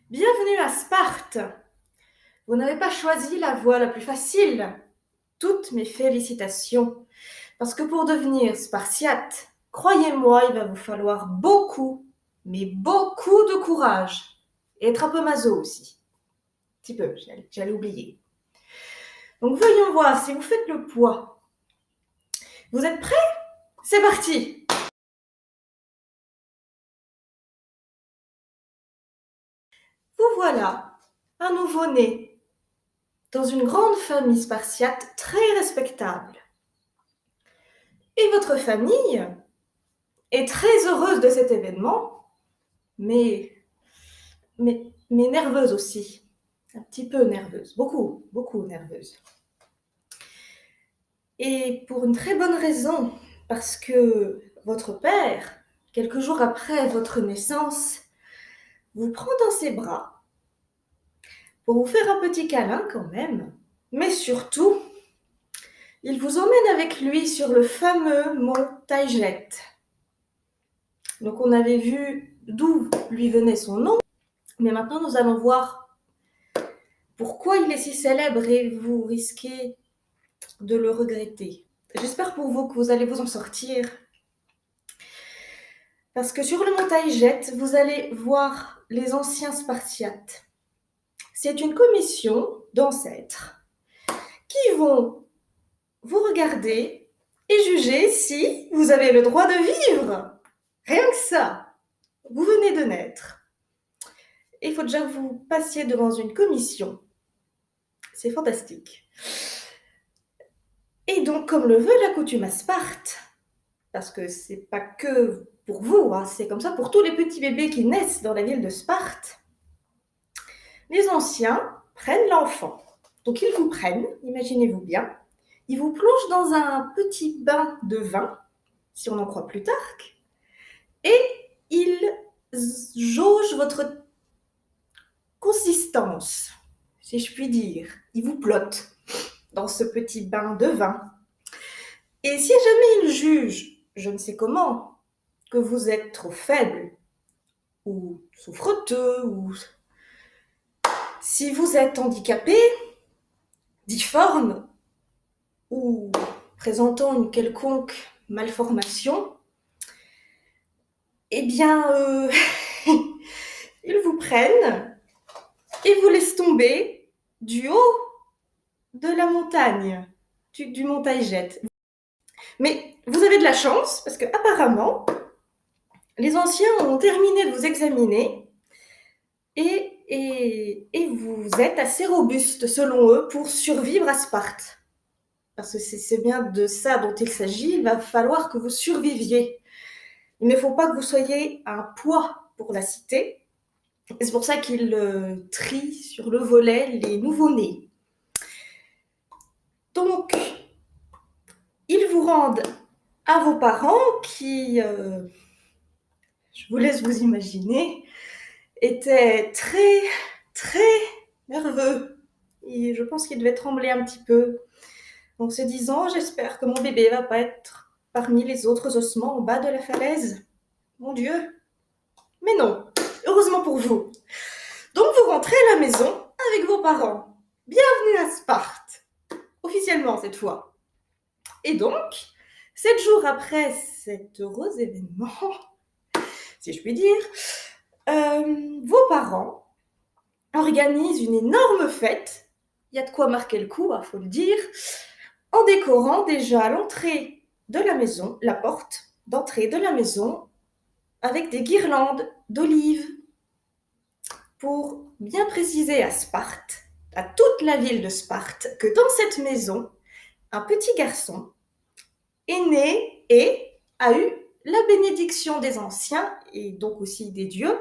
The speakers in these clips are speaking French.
Bienvenue à Sparte. Vous n'avez pas choisi la voie la plus facile. Toutes mes félicitations. Parce que pour devenir spartiate, croyez-moi, il va vous falloir beaucoup, mais beaucoup de courage. Et être un peu maso aussi. Un petit peu, j'allais oublier. Donc voyons voir si vous faites le poids. Vous êtes prêts? C'est parti! Vous voilà, un nouveau-né, dans une grande famille spartiate très respectable. Et votre famille est très heureuse de cet événement, mais, mais nerveuse aussi. Un petit peu nerveuse, beaucoup nerveuse. Et pour une très bonne raison, parce que votre père, quelques jours après votre naissance, vous prend dans ses bras pour vous faire un petit câlin quand même, mais surtout, il vous emmène avec lui sur le fameux mont Taïget. Donc on avait vu d'où lui venait son nom, mais maintenant nous allons voir pourquoi il est si célèbre et vous risquez de le regretter. J'espère pour vous que vous allez vous en sortir. Parce que sur le mont Taïget, vous allez voir les anciens Spartiates. C'est une commission d'ancêtres qui vont vous regarder et juger si vous avez le droit de vivre. Rien que ça. Vous venez de naître. Il faut déjà que vous passiez devant une commission. C'est fantastique. Et donc, comme le veut la coutume à Sparte, parce que c'est pas que pour vous, hein, c'est comme ça pour tous les petits bébés qui naissent dans la ville de Sparte, les anciens prennent l'enfant. Donc ils vous prennent, imaginez-vous bien, ils vous plongent dans un petit bain de vin, si on en croit Plutarque, et ils jaugent votre consistance, si je puis dire. Ils vous plottent dans ce petit bain de vin. Et si jamais ils jugent, je ne sais comment, que vous êtes trop faible, ou souffreteux, ou si vous êtes handicapé, difforme, ou présentant une quelconque malformation, eh bien, ils vous prennent et vous laissent tomber du haut de la montagne, du mont Taïget. Mais vous avez de la chance, parce que apparemment, les anciens ont terminé de vous examiner et vous êtes assez robuste, selon eux, pour survivre à Sparte. Parce que c'est bien de ça dont il s'agit, il va falloir que vous surviviez. Il ne faut pas que vous soyez un poids pour la cité. Et c'est pour ça qu'il trie sur le volet les nouveau-nés. Donc, ils vous rendent à vos parents qui, je vous laisse vous imaginer, étaient très, très nerveux. Et je pense qu'ils devaient trembler un petit peu. En se disant, j'espère que mon bébé va pas être parmi les autres ossements en bas de la falaise. Mon Dieu. Mais non, heureusement pour vous. Donc vous rentrez à la maison avec vos parents. Bienvenue à Sparte. Officiellement cette fois. Et donc, 7 jours après cet heureux événement, si je puis dire, vos parents organisent une énorme fête. Il y a de quoi marquer le coup, il faut le dire, en décorant déjà l'entrée de la maison, la porte d'entrée de la maison, avec des guirlandes d'olives pour bien préciser à Sparte, à toute la ville de Sparte, que dans cette maison, un petit garçon est né et a eu la bénédiction des anciens et donc aussi des dieux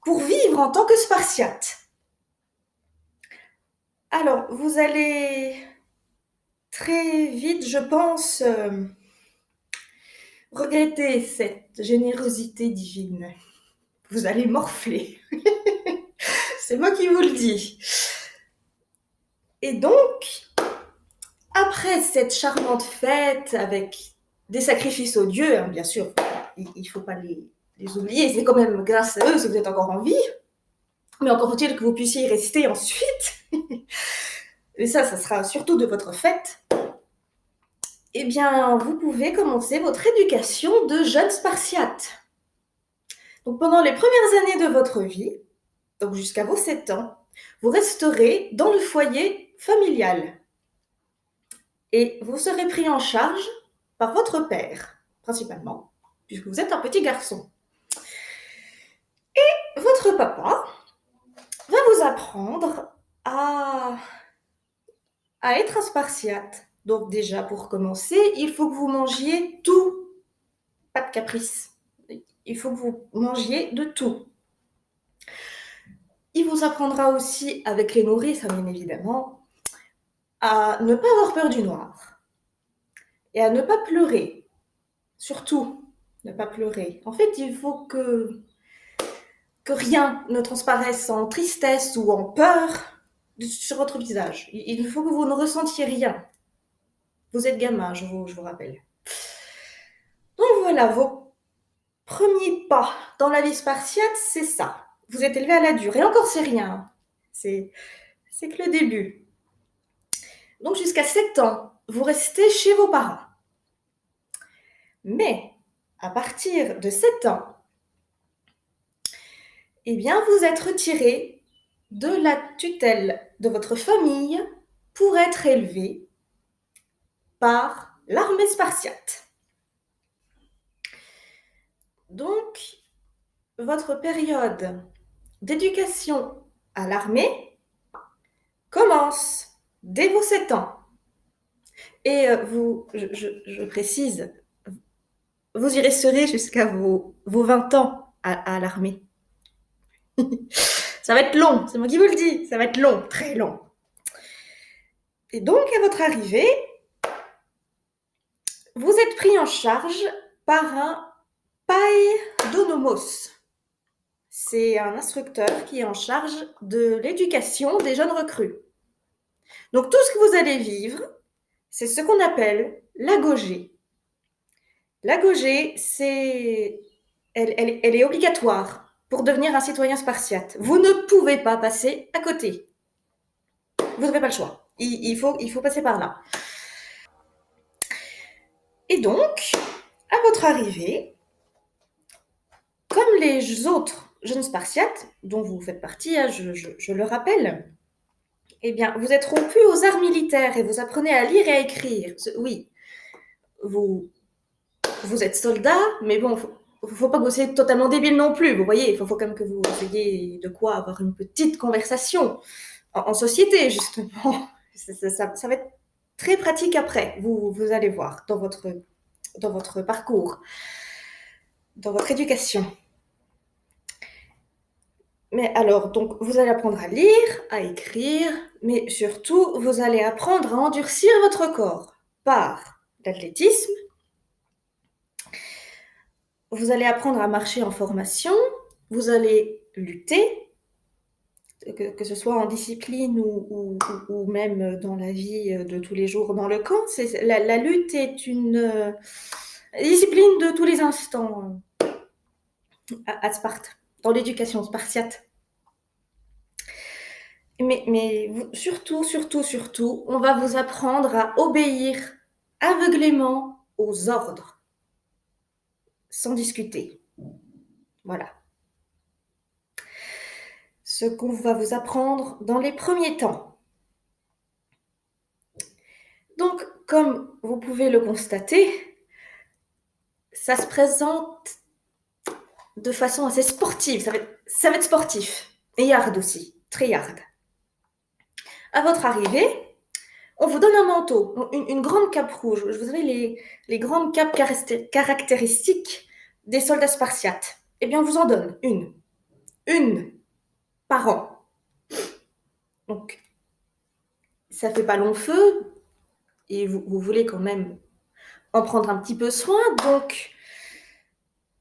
pour vivre en tant que Spartiate. Alors, vous allez très vite, je pense, regretter cette générosité divine. Vous allez morfler. C'est moi qui vous le dis. Et donc, après cette charmante fête avec des sacrifices aux dieux, hein, bien sûr, il ne faut pas les oublier, c'est quand même grâce à eux si vous êtes encore en vie. Mais encore faut-il que vous puissiez y rester ensuite. Et ça sera surtout de votre fait. Eh bien, vous pouvez commencer votre éducation de jeune spartiate. Donc, pendant les premières années de votre vie, donc jusqu'à vos 7 ans, vous resterez dans le foyer familial. Et vous serez pris en charge par votre père, principalement, puisque vous êtes un petit garçon. Et votre papa va vous apprendre à, à être un spartiate. Donc déjà, pour commencer, il faut que vous mangiez tout. Pas de caprice. Il faut que vous mangiez de tout. Il vous apprendra aussi, avec les nourrices, bien évidemment, à ne pas avoir peur du noir et à ne pas pleurer. Surtout, ne pas pleurer. En fait, il faut que rien ne transparaisse en tristesse ou en peur sur votre visage. Il faut que vous ne ressentiez rien. Vous êtes gamin, je vous rappelle. Donc voilà, vos premiers pas dans la vie spartiate, c'est ça. Vous êtes élevé à la dure. Et encore, c'est rien. C'est que le début. Donc jusqu'à 7 ans, vous restez chez vos parents. Mais à partir de 7 ans, eh bien, vous êtes retiré de la tutelle de votre famille pour être élevé par l'armée spartiate. Donc, votre période d'éducation à l'armée commence dès vos 7 ans. Et je précise, vous y resterez jusqu'à vos 20 ans à l'armée. Ça va être long, c'est moi qui vous le dis, ça va être long, très long. Et donc, à votre arrivée, vous êtes pris en charge par un païdonomos. C'est un instructeur qui est en charge de l'éducation des jeunes recrues. Donc, tout ce que vous allez vivre, c'est ce qu'on appelle l'agogée. L'agogée, elle est obligatoire pour devenir un citoyen spartiate. Vous ne pouvez pas passer à côté. Vous n'avez pas le choix. Il faut passer par là. Et donc, à votre arrivée, comme les autres jeunes spartiates, dont vous faites partie, je le rappelle, eh bien, vous êtes rompus aux arts militaires et vous apprenez à lire et à écrire. Oui, vous êtes soldat, mais bon, faut pas que vous soyez totalement débile non plus, vous voyez, il faut quand même que vous ayez de quoi avoir une petite conversation en société, justement. Ça va être très pratique après, vous allez voir, dans votre parcours, dans votre éducation. Mais alors, donc, vous allez apprendre à lire, à écrire, mais surtout, vous allez apprendre à endurcir votre corps par l'athlétisme. Vous allez apprendre à marcher en formation, vous allez lutter, que ce soit en discipline ou même dans la vie de tous les jours dans le camp. La lutte est une discipline de tous les instants à Sparte, dans l'éducation spartiate. Mais surtout, on va vous apprendre à obéir aveuglément aux ordres, sans discuter. Voilà. Ce qu'on va vous apprendre dans les premiers temps. Donc, comme vous pouvez le constater, ça se présente de façon assez sportive. Ça va être sportif. Et hard aussi. Très hard. À votre arrivée, on vous donne un manteau, une grande cape rouge. Vous avez les grandes capes caractéristiques des soldats spartiates. Eh bien, on vous en donne une. Une par an. Donc, ça fait pas long feu. Et vous voulez quand même en prendre un petit peu soin. Donc,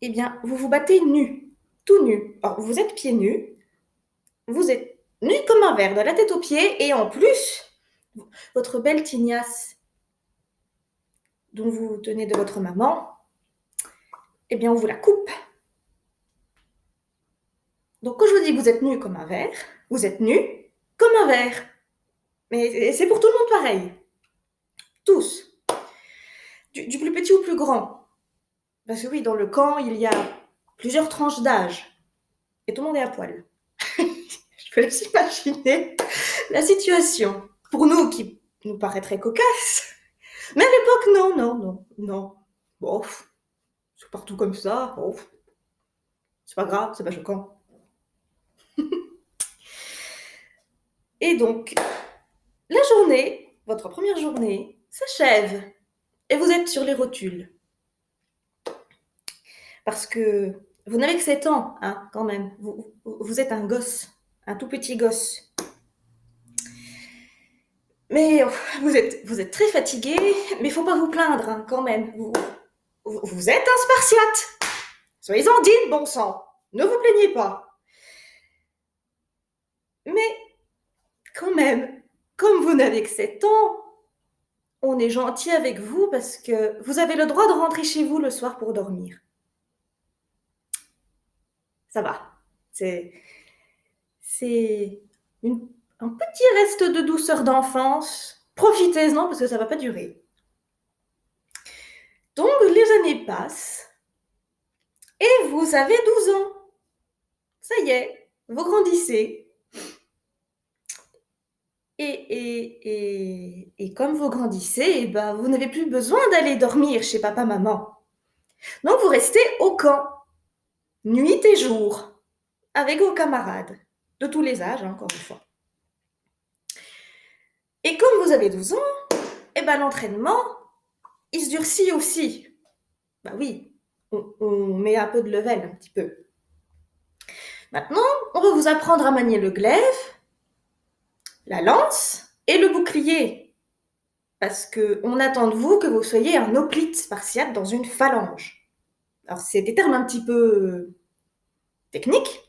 eh bien, vous vous battez nu. Tout nu. Alors, vous êtes pieds nus. Vous êtes nu comme un verre, de la tête aux pieds. Et en plus, votre belle tignasse dont vous tenez de votre maman, eh bien, on vous la coupe. Donc quand je vous dis que vous êtes nus comme un verre, vous êtes nus comme un verre. Mais c'est pour tout le monde pareil. Tous. Du plus petit au plus grand. Parce que oui, dans le camp, il y a plusieurs tranches d'âge. Et tout le monde est à poil. Je peux laisse imaginer la situation. Pour nous, qui nous paraîtrait cocasse. Mais à l'époque, non, non, non, non. Bon, c'est partout comme ça. Bon, c'est pas grave, c'est pas choquant. Et donc, la journée, votre première journée, s'achève. Et vous êtes sur les rotules. Parce que vous n'avez que 7 ans, hein, quand même. Vous êtes un gosse, un tout petit gosse. Mais vous êtes très fatigué, mais il faut pas vous plaindre, hein, quand même. Vous êtes un Spartiate. Soyez-en digne, bon sang. Ne vous plaignez pas. Mais quand même, comme vous n'avez que 7 ans, on est gentil avec vous parce que vous avez le droit de rentrer chez vous le soir pour dormir. Ça va. C'est un petit reste de douceur d'enfance. Profitez-en parce que ça va pas durer. Donc les années passent et vous avez 12 ans. Ça y est, vous grandissez. Et comme vous grandissez, eh ben, vous n'avez plus besoin d'aller dormir chez papa, maman. Donc vous restez au camp, nuit et jour, avec vos camarades, de tous les âges, hein, encore une fois. Et comme vous avez 12 ans, eh ben, l'entraînement, il se durcit aussi. Bah oui, on met un peu de level, un petit peu. Maintenant, on va vous apprendre à manier le glaive, la lance et le bouclier. Parce qu'on attend de vous que vous soyez un hoplite spartiate dans une phalange. Alors, c'est des termes un petit peu techniques.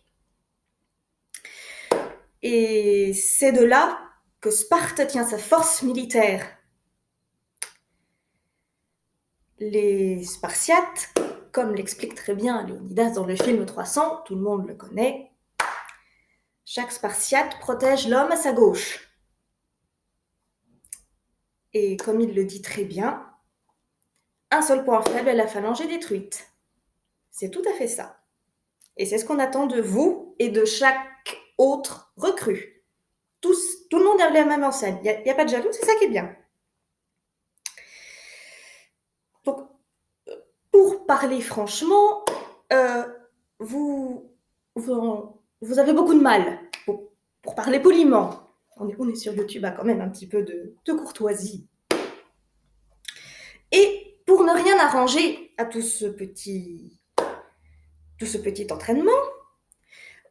Et c'est de là que Sparte tient sa force militaire. Les Spartiates, comme l'explique très bien Léonidas dans le film 300, tout le monde le connaît, chaque Spartiate protège l'homme à sa gauche. Et comme il le dit très bien, un seul point faible et la phalange est détruite. C'est tout à fait ça. Et c'est ce qu'on attend de vous et de chaque autre recrue. Tout le monde a la même enseigne. Il n'y a pas de jaloux, c'est ça qui est bien. Donc, pour parler franchement, vous avez beaucoup de mal. Pour parler poliment, on est sur YouTube, quand même un petit peu de courtoisie. Et pour ne rien arranger à tout ce petit entraînement,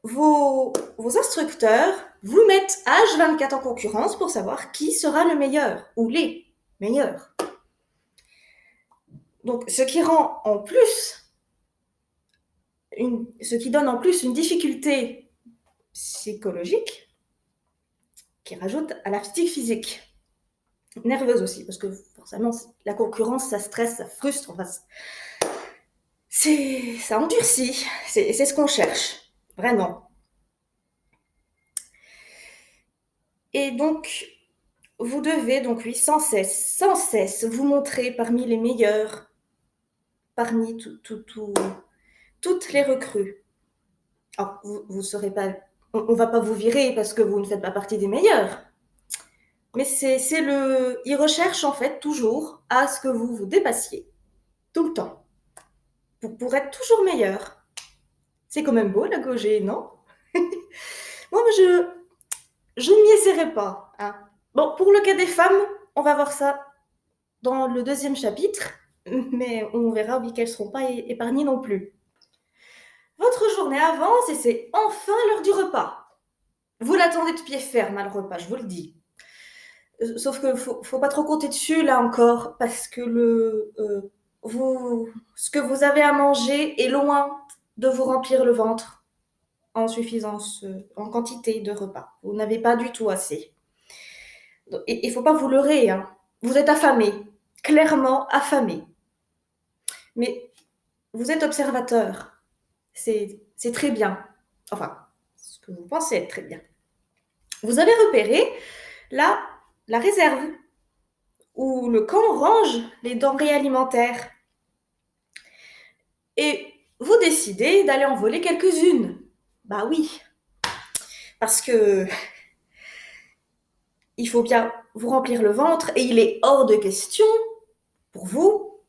vos instructeurs vous mettent H24 en concurrence pour savoir qui sera le meilleur, ou les meilleurs. Donc, ce qui donne en plus une difficulté psychologique qui rajoute à la fatigue physique. Nerveuse aussi, parce que forcément, la concurrence, ça stresse, ça frustre, enfin, ça endurcit, c'est ce qu'on cherche, vraiment. Et donc, vous devez, donc oui, sans cesse, vous montrer parmi les meilleurs, parmi toutes les recrues. Alors, vous serez pas, on va pas vous virer parce que vous ne faites pas partie des meilleurs. Mais ils recherchent en fait toujours à ce que vous vous dépassiez, tout le temps, pour être toujours meilleur. C'est quand même beau la Gaugée, non? Moi, je ne m'y essaierai pas. Hein. Bon, pour le cas des femmes, on va voir ça dans le 2e chapitre, mais on verra oui qu'elles ne seront pas épargnées non plus. Votre journée avance et c'est enfin l'heure du repas. Vous l'attendez de pied ferme, le repas, je vous le dis. Sauf que faut pas trop compter dessus là encore, parce que ce que vous avez à manger est loin de vous remplir le ventre en suffisance, en quantité de repas. Vous n'avez pas du tout assez. Il faut pas vous leurrer, hein. Vous êtes affamé, clairement affamé. Mais vous êtes observateur. C'est très bien. Enfin, ce que vous pensez être très bien. Vous avez repéré la réserve, où le camp range les denrées alimentaires. Et vous décidez d'aller en voler quelques-unes. Bah oui, parce que il faut bien vous remplir le ventre et il est hors de question pour vous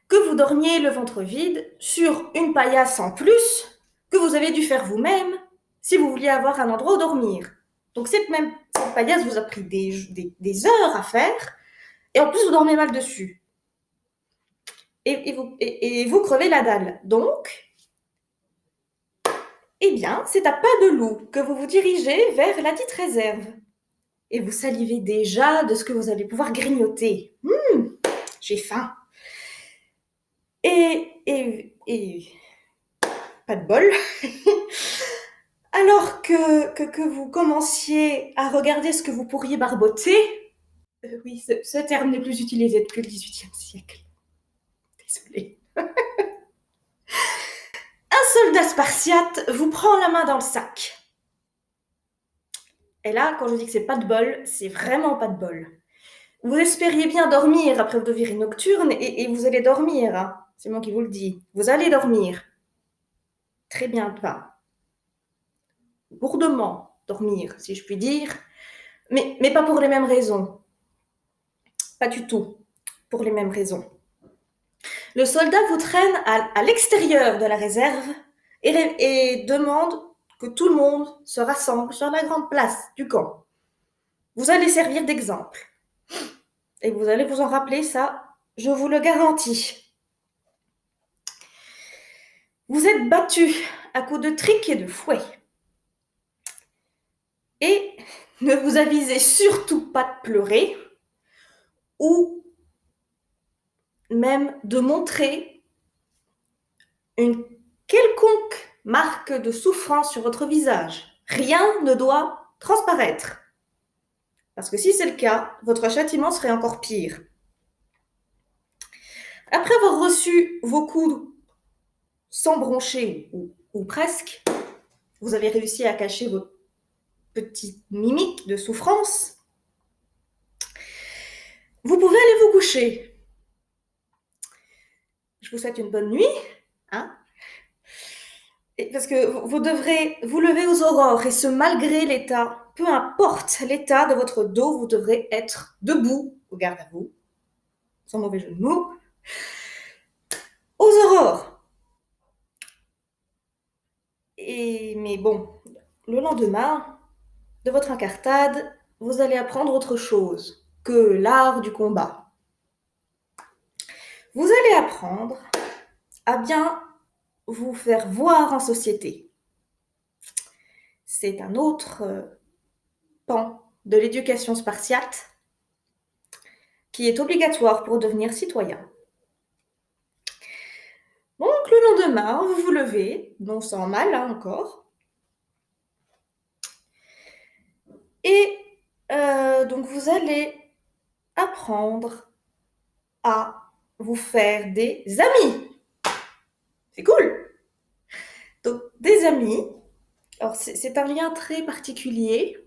que vous dormiez le ventre vide sur une paillasse en plus que vous avez dû faire vous-même si vous vouliez avoir un endroit où dormir. Donc cette paillasse vous a pris des heures à faire et en plus vous dormez mal dessus. Et vous crevez la dalle. Donc, eh bien, c'est à pas de loup que vous vous dirigez vers la dite réserve. Et vous salivez déjà de ce que vous allez pouvoir grignoter. J'ai faim. Et pas de bol. Alors que vous commenciez à regarder ce que vous pourriez barboter, oui, ce terme n'est plus utilisé depuis le XVIIIe siècle. Désolée. Un soldat spartiate vous prend la main dans le sac. Et là, quand je dis que c'est pas de bol, c'est vraiment pas de bol. Vous espériez bien dormir après votre virée nocturne et vous allez dormir. Hein. C'est moi qui vous le dis. Vous allez dormir. Très bien, pas. Lourdement dormir, si je puis dire. Mais pas pour les mêmes raisons. Pas du tout pour les mêmes raisons. Le soldat vous traîne à l'extérieur de la réserve et demande que tout le monde se rassemble sur la grande place du camp. Vous allez servir d'exemple. Et vous allez vous en rappeler, ça, je vous le garantis. Vous êtes battu à coups de trique et de fouet. Et ne vous avisez surtout pas de pleurer ou même de montrer une quelconque marque de souffrance sur votre visage. Rien ne doit transparaître. Parce que si c'est le cas, votre châtiment serait encore pire. Après avoir reçu vos coups sans broncher ou presque, vous avez réussi à cacher vos petites mimiques de souffrance. Vous pouvez aller vous coucher. Je vous souhaite une bonne nuit. Hein, parce que vous devrez vous lever aux aurores et ce malgré l'état, peu importe l'état de votre dos, vous devrez être debout, au garde à vous, sans mauvais jeu de mots, aux aurores. Mais bon, le lendemain de votre incartade, vous allez apprendre autre chose que l'art du combat. Vous allez apprendre à bien vous faire voir en société. C'est un autre pan de l'éducation spartiate qui est obligatoire pour devenir citoyen. Donc le lendemain, vous vous levez, non sans mal encore, et donc vous allez apprendre à vous faire des amis. C'est cool. Donc des amis, alors c'est un lien très particulier.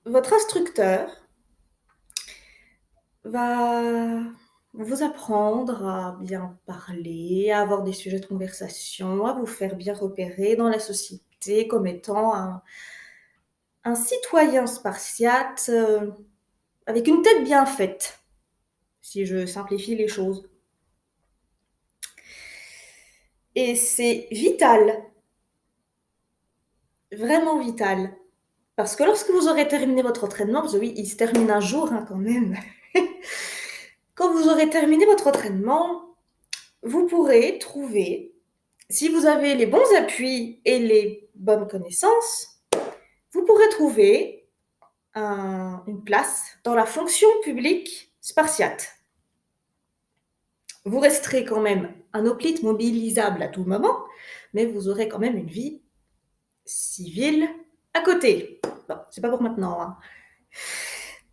Votre instructeur va vous apprendre à bien parler, à avoir des sujets de conversation, à vous faire bien repérer dans la société comme étant un citoyen spartiate avec une tête bien faite, si je simplifie les choses. Et c'est vital, vraiment vital, parce que lorsque vous aurez terminé votre entraînement, parce que oui, il se termine un jour hein, quand même, quand vous aurez terminé votre entraînement, vous pourrez trouver, si vous avez les bons appuis et les bonnes connaissances, vous pourrez trouver une place dans la fonction publique spartiate. Vous resterez quand même un hoplite mobilisable à tout moment, mais vous aurez quand même une vie civile à côté. Bon, c'est pas pour maintenant, hein.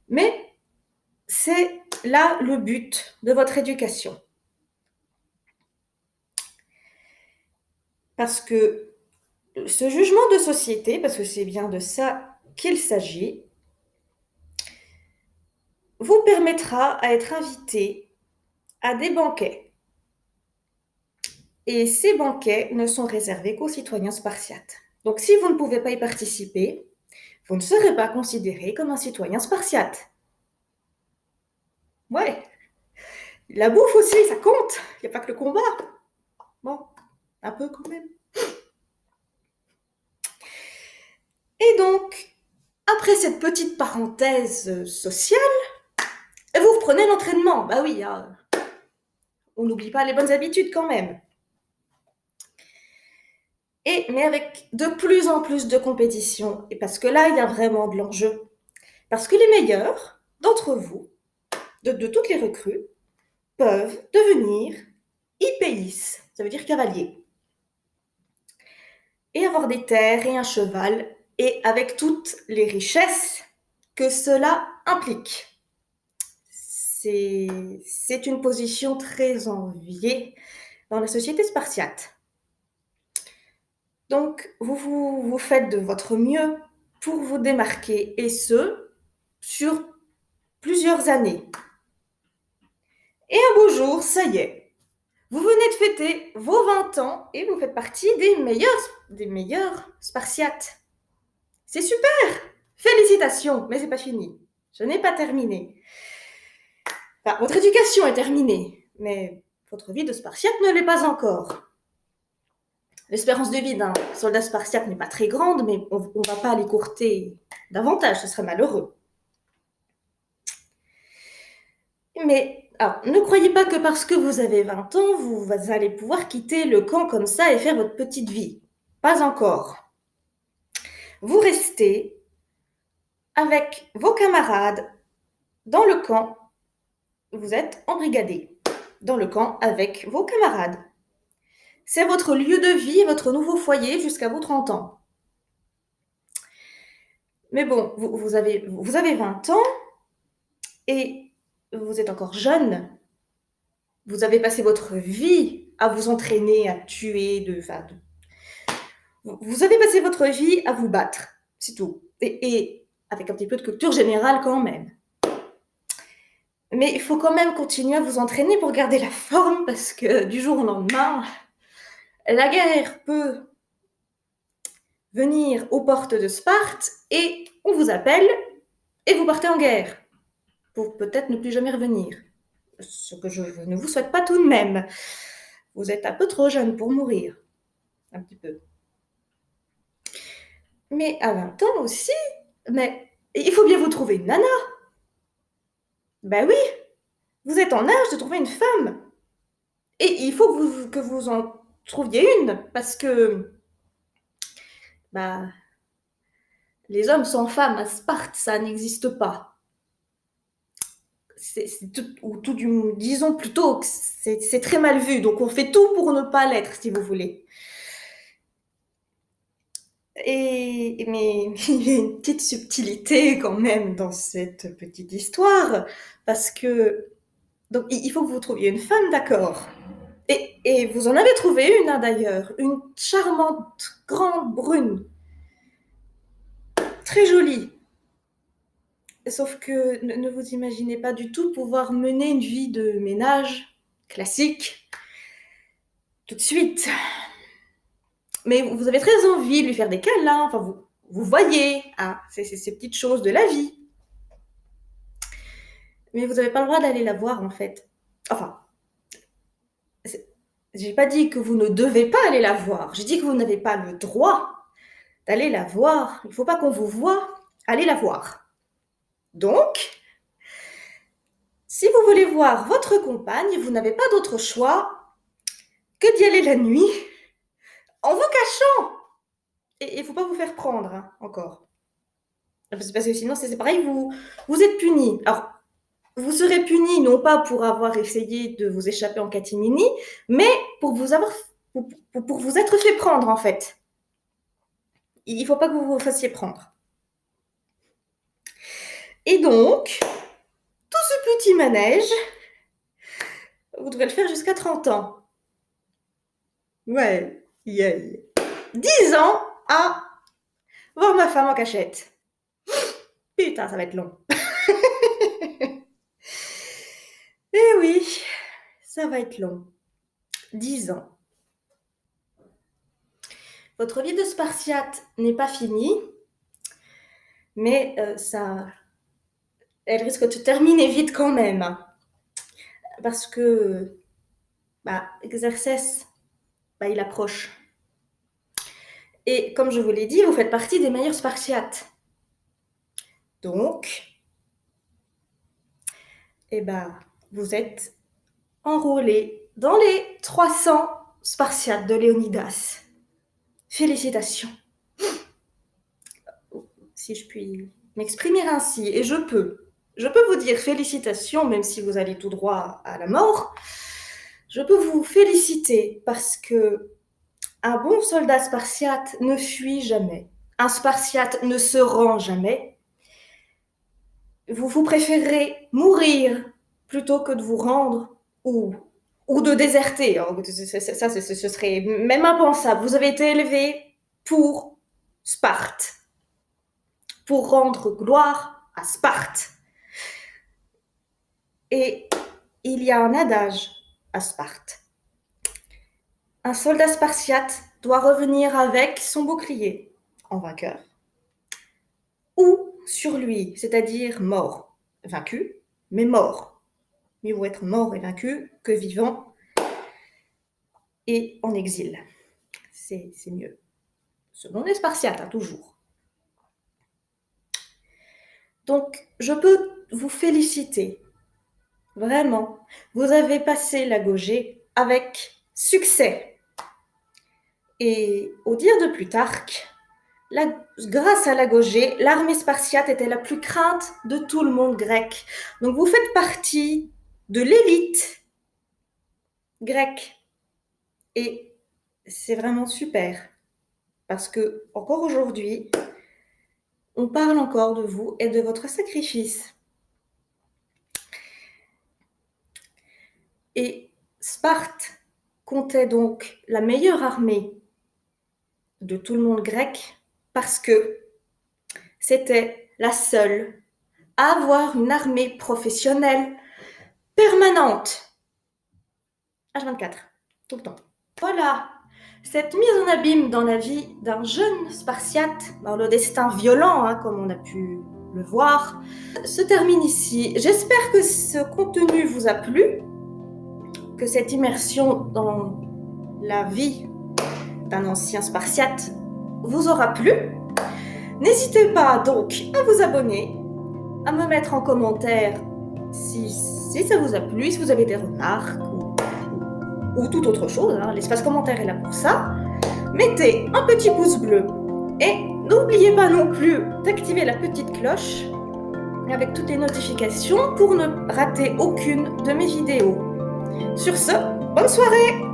Mais c'est là le but de votre éducation. Parce que ce jugement de société, parce que c'est bien de ça qu'il s'agit, vous permettra à être invité à des banquets. Et ces banquets ne sont réservés qu'aux citoyens spartiates. Donc si vous ne pouvez pas y participer, vous ne serez pas considéré comme un citoyen spartiate. Ouais, la bouffe aussi, ça compte. Il n'y a pas que le combat. Bon, un peu quand même. Et donc, après cette petite parenthèse sociale, vous reprenez l'entraînement. Bah oui, hein, on n'oublie pas les bonnes habitudes quand même. Mais avec de plus en plus de compétition, et parce que là, il y a vraiment de l'enjeu. Parce que les meilleurs d'entre vous, de toutes les recrues, peuvent devenir hypéis, ça veut dire cavalier, et avoir des terres et un cheval, et avec toutes les richesses que cela implique. C'est une position très enviée dans la société spartiate. Donc, vous faites de votre mieux pour vous démarquer, et ce, sur plusieurs années. Et un beau jour, ça y est, vous venez de fêter vos 20 ans et vous faites partie des meilleurs Spartiates. C'est super! Félicitations, mais c'est pas fini. Je n'ai pas terminé. Enfin, votre éducation est terminée, mais votre vie de Spartiate ne l'est pas encore. L'espérance de vie d'un soldat spartiate n'est pas très grande, mais on ne va pas l'écourter davantage, ce serait malheureux. Mais alors, ne croyez pas que parce que vous avez 20 ans, vous allez pouvoir quitter le camp comme ça et faire votre petite vie. Pas encore. Vous restez avec vos camarades dans le camp. Vous êtes embrigadés dans le camp avec vos camarades. C'est votre lieu de vie, votre nouveau foyer jusqu'à vos 30 ans. Mais bon, vous avez 20 ans et vous êtes encore jeune. Vous avez passé votre vie à vous entraîner, à tuer, vous avez passé votre vie à vous battre, c'est tout. Et avec un petit peu de culture générale quand même. Mais il faut quand même continuer à vous entraîner pour garder la forme parce que du jour au lendemain, la guerre peut venir aux portes de Sparte et on vous appelle et vous partez en guerre pour peut-être ne plus jamais revenir. Ce que je ne vous souhaite pas tout de même. Vous êtes un peu trop jeune pour mourir. Un petit peu. Mais à 20 ans aussi, mais il faut bien vous trouver une nana. Ben oui, vous êtes en âge de trouver une femme. Et il faut que vous en trouviez une, parce que bah, les hommes sans femmes à Sparte, ça n'existe pas. Disons plutôt que c'est très mal vu, donc on fait tout pour ne pas l'être, si vous voulez. Mais il y a une petite subtilité quand même dans cette petite histoire, parce que donc il faut que vous trouviez une femme, d'accord. Et vous en avez trouvé une, hein, d'ailleurs, une charmante, grande, brune, très jolie. Sauf que ne vous imaginez pas du tout pouvoir mener une vie de ménage classique tout de suite. Mais vous avez très envie de lui faire des câlins, enfin vous voyez, hein, c'est ces petites choses de la vie. Mais vous n'avez pas le droit d'aller la voir en fait. Enfin, j'ai pas dit que vous ne devez pas aller la voir, j'ai dit que vous n'avez pas le droit d'aller la voir. Il ne faut pas qu'on vous voie aller la voir. Donc, si vous voulez voir votre compagne, vous n'avez pas d'autre choix que d'y aller la nuit en vous cachant. Et il ne faut pas vous faire prendre, hein, encore. Parce que sinon, c'est pareil, vous êtes puni. Alors, vous serez puni non pas pour avoir essayé de vous échapper en catimini, mais pour vous être fait prendre, en fait. Il ne faut pas que vous vous fassiez prendre. Et donc, tout ce petit manège, vous devrez le faire jusqu'à 30 ans. Ouais, yeah. 10 ans à voir ma femme en cachette. Putain, ça va être long. Eh oui, ça va être long. 10 ans. Votre vie de spartiate n'est pas finie, mais elle risque de se terminer vite quand même. Parce que Xerxès, il approche. Et comme je vous l'ai dit, vous faites partie des meilleurs spartiates. Donc, vous êtes enrôlés dans les 300 spartiates de Léonidas. Félicitations. Si je puis m'exprimer ainsi, et je peux vous dire félicitations, même si vous allez tout droit à la mort. Je peux vous féliciter parce que un bon soldat spartiate ne fuit jamais. Un spartiate ne se rend jamais. Vous préférez mourir plutôt que de vous rendre ou de déserter. Ça, ce serait même impensable. Vous avez été élevé pour Sparte, pour rendre gloire à Sparte. Et il y a un adage à Sparte. Un soldat spartiate doit revenir avec son bouclier en vainqueur ou sur lui, c'est-à-dire mort, vaincu, mais mort. Mieux vaut être mort et vaincu que vivant et en exil. C'est mieux. Selon les Spartiates, toujours. Donc, je peux vous féliciter. Vraiment. Vous avez passé la Gaugée avec succès. Et au dire de Plutarque, grâce à la Gaugée, l'armée spartiate était la plus crainte de tout le monde grec. Donc vous faites partie de l'élite grecque. Et c'est vraiment super. Parce que, encore aujourd'hui, on parle encore de vous et de votre sacrifice. Et Sparte comptait donc la meilleure armée de tout le monde grec parce que c'était la seule à avoir une armée professionnelle permanente. H24, tout le temps. Voilà, cette mise en abîme dans la vie d'un jeune spartiate, dans le destin violent, comme on a pu le voir, se termine ici. J'espère que ce contenu vous a plu, que cette immersion dans la vie d'un ancien spartiate vous aura plu. N'hésitez pas donc à vous abonner, à me mettre en commentaire si ça vous a plu, si vous avez des remarques ou toute autre chose. L'espace commentaire est là pour ça. Mettez un petit pouce bleu et n'oubliez pas non plus d'activer la petite cloche avec toutes les notifications pour ne rater aucune de mes vidéos. Sur ce, bonne soirée!